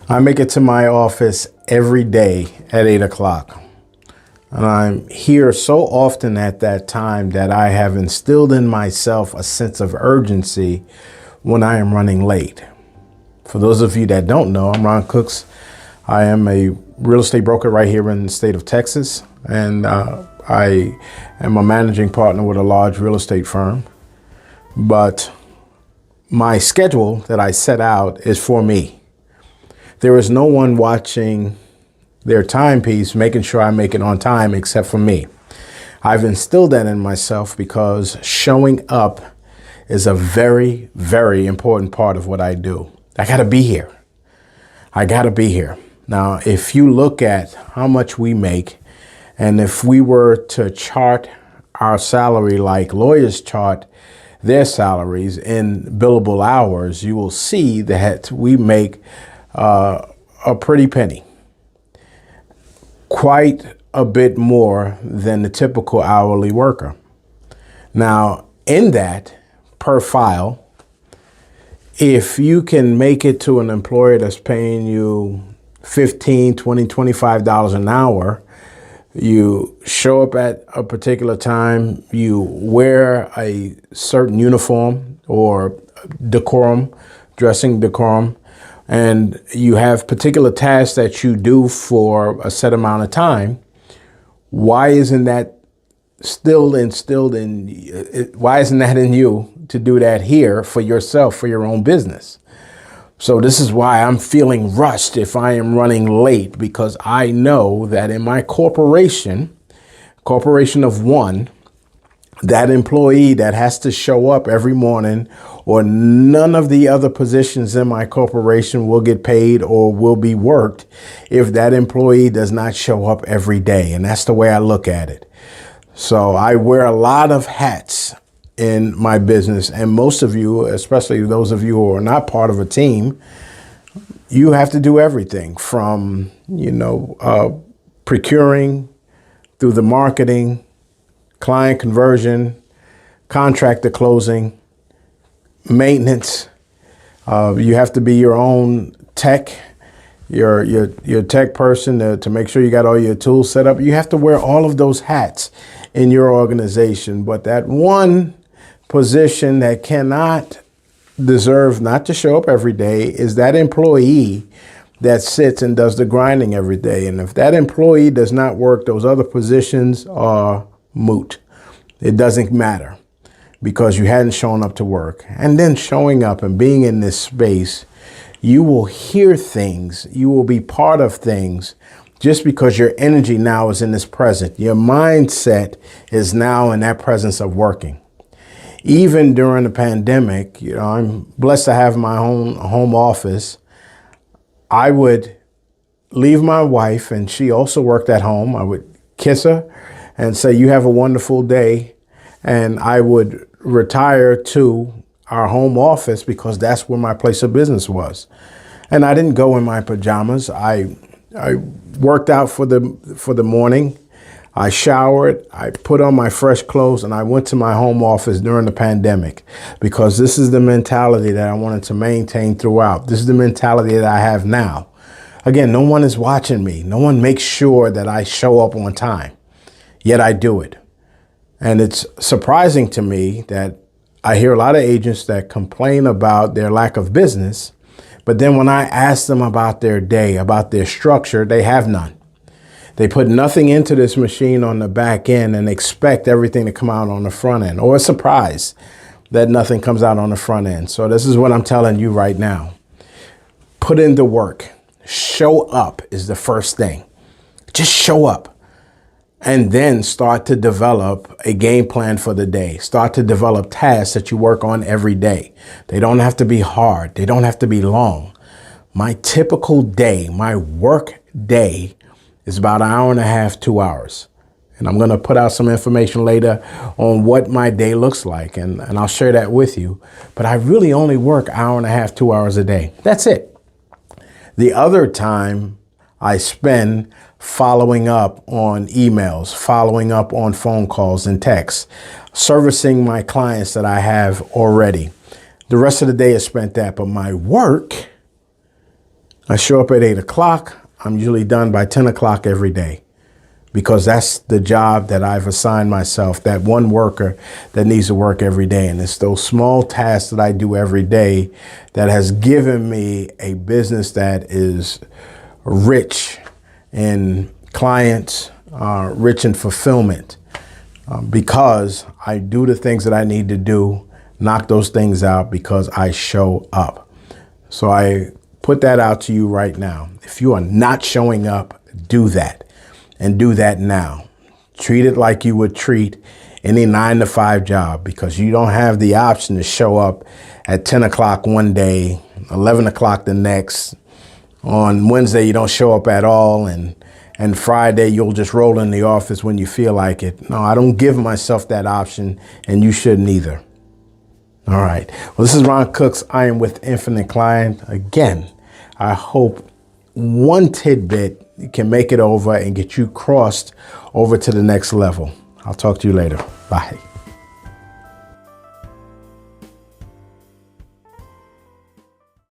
I make it to my office every day at 8 o'clock. And I'm here so often at that time that I have instilled in myself a sense of urgency when I am running late. For those of you that don't know, I'm Ron Cooks. I am a real estate broker right here in the state of Texas. And I am a managing partner with a large real estate firm. But my schedule that I set out is for me. There is no one watching their timepiece, making sure I make it on time except for me. I've instilled that in myself because showing up is a very, very important part of what I do. I gotta be here. I gotta be here. Now, if you look at how much we make, and if we were to chart our salary like lawyers chart their salaries in billable hours, you will see that we make a pretty penny, quite a bit more than the typical hourly worker. Now, in that, per file, if you can make it to an employer that's paying you $15, $20, $25 an hour, you show up at a particular time, you wear a certain uniform or decorum, dressing decorum, and you have particular tasks that you do for a set amount of time, why isn't that why isn't that in you to do that here for yourself, for your own business? So this is why I'm feeling rushed if I am running late, because I know that in my corporation of one, that employee that has to show up every morning, or none of the other positions in my corporation will get paid or will be worked if that employee does not show up every day. And that's the way I look at it. So I wear a lot of hats in my business. And most of you, especially those of you who are not part of a team, you have to do everything from, procuring through the marketing, client conversion, contractor closing, maintenance. You have to be your own tech, your tech person to make sure you got all your tools set up. You have to wear all of those hats in your organization. But that one position that cannot deserve not to show up every day is that employee that sits and does the grinding every day. And if that employee does not work, those other positions are moot. It doesn't matter because you hadn't shown up to work. And then showing up and being in this space, you will hear things, you will be part of things just because your energy now is in this present. Your mindset is now in that presence of working. Even during the pandemic, I'm blessed to have my own home office. I would leave my wife, and she also worked at home. I would kiss her and say, "You have a wonderful day." And I would retire to our home office because that's where my place of business was. And I didn't go in my pajamas. I worked out for the morning. I showered, I put on my fresh clothes, and I went to my home office during the pandemic because this is the mentality that I wanted to maintain throughout. This is the mentality that I have now. Again, no one is watching me. No one makes sure that I show up on time, yet I do it. And it's surprising to me that I hear a lot of agents that complain about their lack of business, but then when I ask them about their day, about their structure, they have none. They put nothing into this machine on the back end and expect everything to come out on the front end, or a surprise that nothing comes out on the front end. So this is what I'm telling you right now. Put in the work. Show up is the first thing. Just show up. And then start to develop a game plan for the day. Start to develop tasks that you work on every day. They don't have to be hard. They don't have to be long. My typical day, my work day, is about an hour and a half, 2 hours. And I'm going to put out some information later on what my day looks like. And I'll share that with you. But I really only work an hour and a half, 2 hours a day. That's it. The other time I spend following up on emails, following up on phone calls and texts, servicing my clients that I have already. The rest of the day is spent that. But my work, I show up at 8 o'clock. I'm usually done by 10 o'clock every day, because that's the job that I've assigned myself, that one worker that needs to work every day. And it's those small tasks that I do every day that has given me a business that is rich in clients, rich in fulfillment, because I do the things that I need to do, knock those things out because I show up. So I put that out to you right now. If you are not showing up, do that. And do that now. Treat it like you would treat any 9-to-5 job, because you don't have the option to show up at 10 o'clock one day, 11 o'clock the next. On Wednesday, you don't show up at all. And Friday, you'll just roll in the office when you feel like it. No, I don't give myself that option, and you shouldn't either. All right. Well, this is Ron Cooks. I am with Infinite Client. Again, I hope one tidbit can make it over and get you crossed over to the next level. I'll talk to you later. Bye.